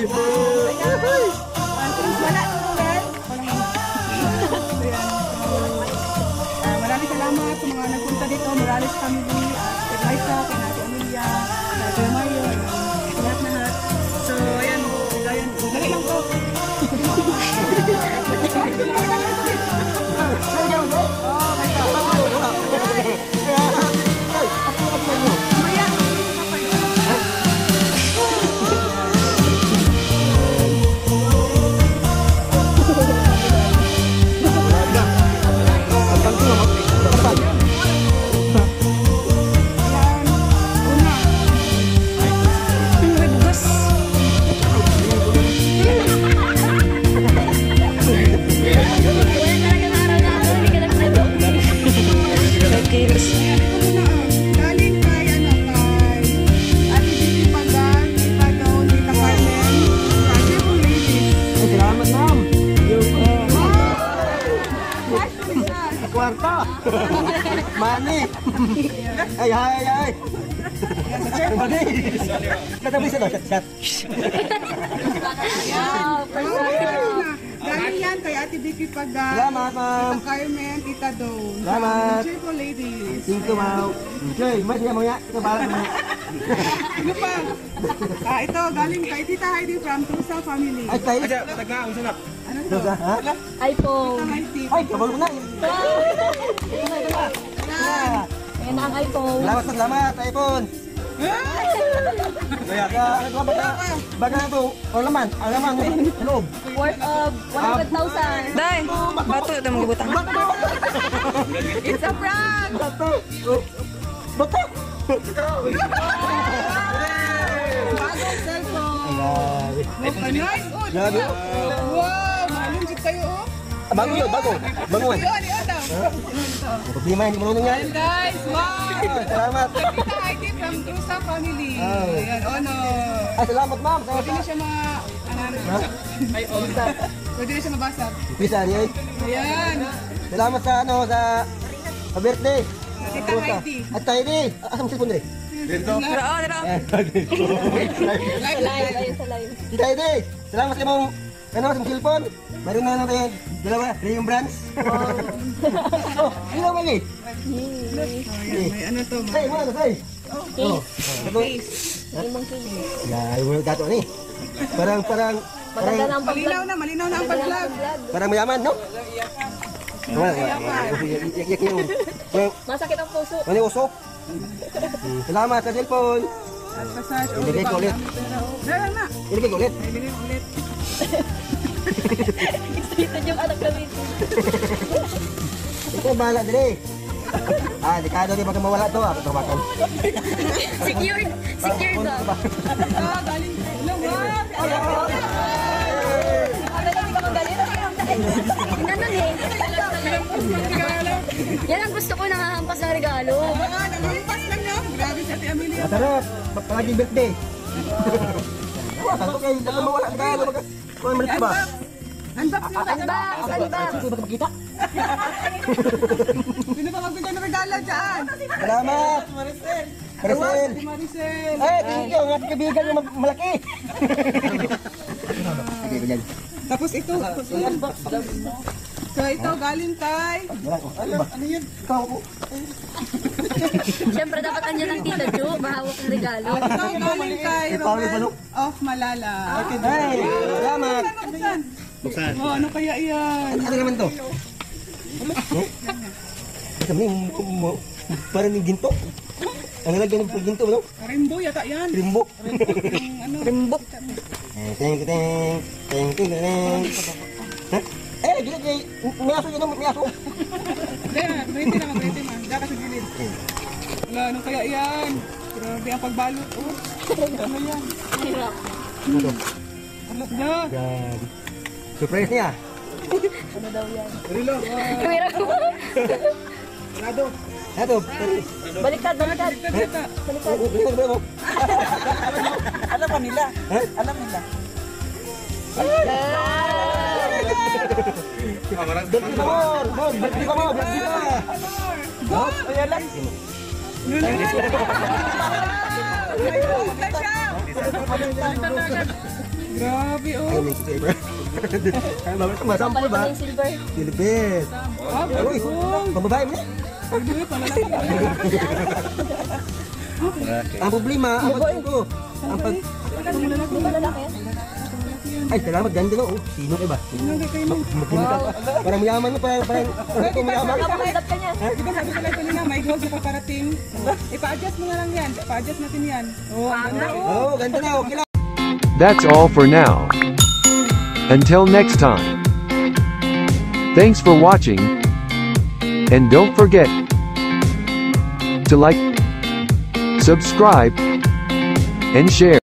Wala. Maraming salamat sa mga nagpunta dito. Morales family, Liza, Kanati Amelia, Kuya Mario, lahat. So, ayan. Dali lang po. Mani! Ay! Mani! Katabi siya daw, shot. Galing yan kay Ate Vicky Pagan. Salamat, ma'am. Tita Carmen, Tita Dawn. Salamat. Cheerful ladies. Thank you, ma'am. Okay, mas niya mo ya. Ito bahala mo ya. Ano pa? Ito, galing kay Tita Heidi from Tusa family. Ay, tayo. Ano to? Ha? iPhone. Ay, kabalo mo na. Ayan ang iPhone. Salamat, iPhone. Baga na ito, alaman, sa loob. Worth of 100,000. Day, bato ito mga butang. It's a prank! Bato! Bagong cellphone. Nice! Grabe. Wow! Malunjit kayo oh. Bago yun, bago. Banguan. Yun daw. Problema, hindi mo nunong yan. And guys, wow! Salamat. Tita Heidi from Tusa family. Ayan, no. Ay, salamat, ma'am. Pwede na siya Pwede na siya mabasag. Bisa niya. Ayan. Salamat sa birthday. Tita Heidi. At tayo di. Asa mo cellphone rin? Dito. Live. Ayun sa live. Tita Heidi. Salamat sa mong sa cellphone. Mayroon na tayo dalawa. Yung brands. Oh, ano naman eh? May ano to. Say, mo ano, say. Oh. Limang kilo. Ya, yung gato ni. Parang Maganda na ang Malinaw na ang pag-vlog. parang mayaman, no? Masakit ang puso. Ano usok? Salamat sa cellphone. Massage. Ilagay ko ulit. Dala na. Ilagay ko ulit. Bili ulit. Excited yung anak namin. Ito, bahala din eh. Dekado din baka mawala to. Ako tawakan. Secured daw. Galing. Hindi ka magaling. Inanon eh. Yan ang gusto ko, nakahampas ng regalo. Naghampas lang no. Grabe si Ate Amelia. Masarap. Palaging birthday. Tawakan ko kayo. Baka mawala. Dekado. Kung malit ba? Unbox nyo. Unbox. Ito baka makita. Sino ba magbigay ng regalo dyan? Salamat. Maricel. Si Maricel. Ay, thank you. Ang ating kaibigan yung malaki. Sige ko dyan. Tapos ito. So ito galing kay. Ano yun? Ikaw po. Siyempre dapat andyan ang Tita Ju. Mahawak ng regalo. Ito galing kay Robert of Malala. Ay, salamat. Buksan. Oh, ano kaya yan? Ano naman to? Kami, parang yung ginto. Ang nalagyan ng ginto, no? Rainbow yata yan. Rimbo. Rainbow. Teng. Gilid. May aso yun, may aso. Hindi na, ready na. Daka sa gilid. Wala, ano kaya yan? Grabe ang pagbalot. Oh, ano yan? Hirap. Alok na. Surprise niya. Ano daw yan? Rilo. Hirap mo. Rado. Ito. Baliktad. Tata. Alam pa nila. Alam nila. Birthday ka mo. Birthday ka. Ayan lang. Ayun na siya. Grabe, oh. Ay, may silver. Ay, mama, ito, masample Balik ba? na yung silver. Silipit. Ah, Uy, pambabae mo na. Pwede, palalaki. Ang problema, ang pagkuko. Ang pag... Hindi ba lalaki yan? Ay, salamat, ganda no. Oh, sino ka ba? Hindi kayo mo. Magkino ka. Parang mayaman mo, parang mayaman. Nakapagdap ka niya. Di ba sabi ko lang kanina, may gold na paparating. Ipa-adjust mo nga lang yan. Pa-adjust natin yan. Oh, ang ganda, oh. Oo, ganda na. Okay lang. That's all for now. Until next time. Thanks for watching. And don't forget to like, subscribe, and share.